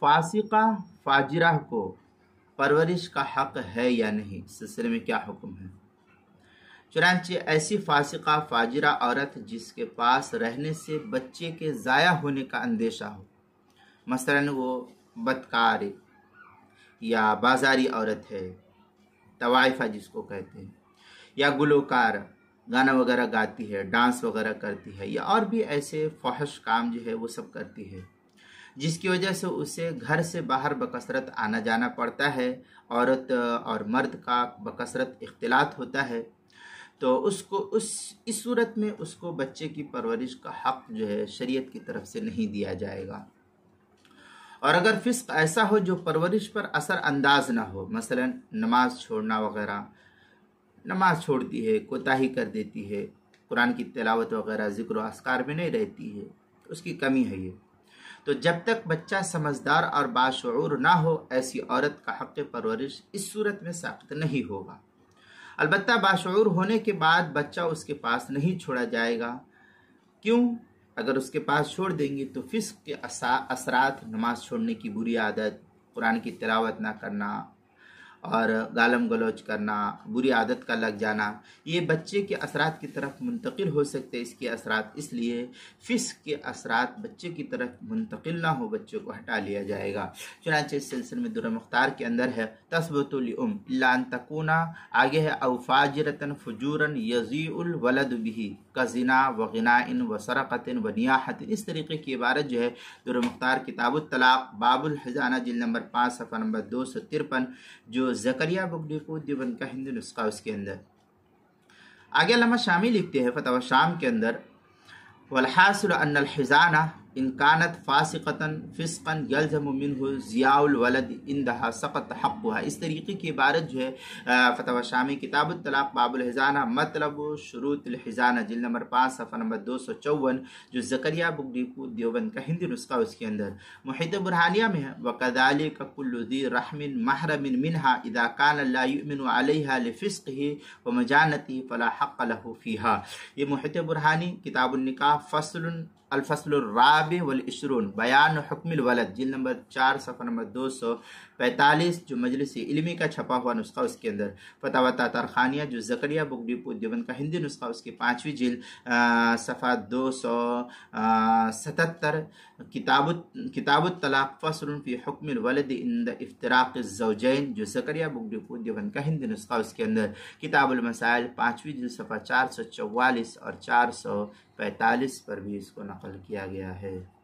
फासिका फाजिरा को परवरिश का हक है या नहीं, इस सिलसिले में क्या हुक्म है। चुनांचे ऐसी फासिका फाजिरा औरत जिसके पास रहने से बच्चे के ज़ाया होने का अंदेशा हो, मसलन वो बदकार या बाजारी औरत है, तवाइफा जिसको कहते हैं, या गुलकार गाना वगैरह गाती है, डांस वगैरह करती है, या और भी ऐसे फहश काम जो है वो सब करती है, जिसकी वजह से उसे घर से बाहर बकसरत आना जाना पड़ता है, औरत और मर्द का बकसरत इख्तिलात होता है, तो उसको इस सूरत में उसको बच्चे की परवरिश का हक जो है शरीयत की तरफ से नहीं दिया जाएगा। और अगर फिस्क ऐसा हो जो परवरिश पर असर अंदाज ना हो, मसलन नमाज छोड़ना वगैरह, नमाज छोड़ती है, कोताही कर देती है, कुरान की तिलावत वगैरह ज़िक्र व अस्कार में नहीं रहती है, उसकी कमी है ये, तो जब तक बच्चा समझदार और बाशऊर ना हो ऐसी औरत का हक़ परवरिश इस सूरत में साक़ित नहीं होगा। अलबत्ता बाशऊर होने के बाद बच्चा उसके पास नहीं छोड़ा जाएगा। क्यों? अगर उसके पास छोड़ देंगे तो फिस्क के असरात, नमाज छोड़ने की बुरी आदत, कुरान की तिलावत ना करना और गालम गलौज करना, बुरी आदत का लग जाना, ये बच्चे के असरात की तरफ मुंतकिल हो सकते हैं। इसके असरात, इसलिए फिस्क के असरात बच्चे की तरफ मुंतकिल ना हो, बच्चे को हटा लिया जाएगा। चुनांचे इस सिलसिले में दुर्र मुख्तार के अंदर है तस्बतु लिउम इल्ला अन तकूना, आगे है औ फाजिरतन फुजूरन यज़ीउल वलद बिही कज़िना व गिनाइन व सरक़तिन व नियाहतिन। इस तरीके की इबारत जो है दुर्र मुख्तार किताबुत तलाक बाबुल हिजाना जिल्द नंबर 5 सफ़ा नंबर 253 जो ज़करिया बुगडीको देवबंद का हिंदी नुस्खा उसके अंदर। आगे अल्लामा शामी लिखते हैं फतवा शाम के अंदर, वलहासिल अन्नल हिजाना इन कानत फासिकतन फिस्कन यल्ज़मु मिन्हु ज़ियाउल वलद इंदहा सक़त हक़्क़ुहा। इस तरीके की इबारत जो है फतवा शामी किताबुत तलाक बाबुल हिजाना मतलब शुरूतुल हिजाना जिल्द नंबर 5 सफ़ा नंबर 254 जो ज़करिया बुगडीको देवबंद का हिंदी नुस्खा उसके अंदर। मुहित बुरहानिया में है वकज़ालिका कुल्लु ज़ी रहमिन महरमिन मिन्हा इज़ा कान ला युमिनु अलैहा लिफ़िस्क़िही व मजानतिही फ़ला हक़्क़ लहु फ़ीहा। ये मुहित बुरहानी किताबुन निकाह फ़स्लुन अल-फ़स्लुर राबि वल इश्रून बयान हुक्मिल वलद जिल्द नंबर 4 सफ़ा नंबर 245 जो मजलिस इल्मी का छपा हुआ नुस्खा उसके अंदर। फतवा तारखानिया जो ज़करिया बुगडीको देवबंद का हिंदी नुस्खा उसकी 5वीं जिल्द सफ़ा 277 किताबुत तलाक फ़स्लुन फ़ी हुक्मिल वलद इंद इफ्तिराक़िज़ ज़ौजैन जो ज़करिया बुगडीको देवबंद का हिंदी नुस्खा उसके अंदर। किताबुल मसाइल 5वीं जिल्द सफ़ा 444 और 445 पर भी इसको नकल किया गया है।